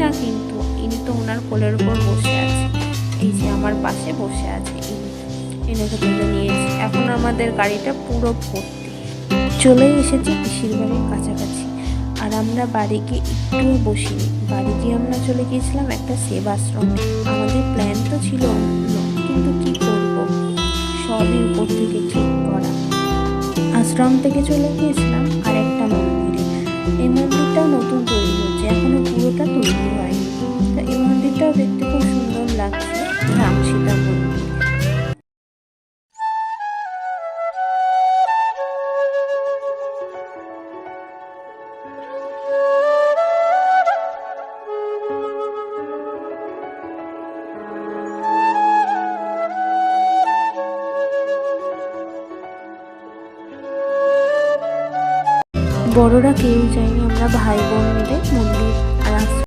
না, কিন্তু ইনি তো ওনার কোলের উপর বসে আছে, এই যে আমার পাশে বসে আছে ইনি। এনেকে তুলে নিয়েছি। এখন আমাদের গাড়িটা পুরো ভর্তি। চলে এসেছি পিসির বাড়ির কাছাকাছি। আর আমরা বাড়ি গিয়ে একটুও বসিনি। বাড়ি গিয়ে আমরা চলে গিয়েছিলাম একটা সেবাশ্রমে। আমাদের প্ল্যান তো ছিল অন্য, কিন্তু কি করব, সবই উপর থেকে ঠিক করা। আশ্রম থেকে চলে গিয়েছিলাম আরেকটা মন্দিরে। এই মন্দিরটাও নতুন তৈরি হচ্ছে, এখনো পুরোটা তৈরি হয়নি। তো এই মন্দিরটাও দেখতে খুব সুন্দর লাগছে, রাম সীতা মন্দির। বড়রা কেউ যায়নি, আমরা ভাই বোন মিলে মন্দির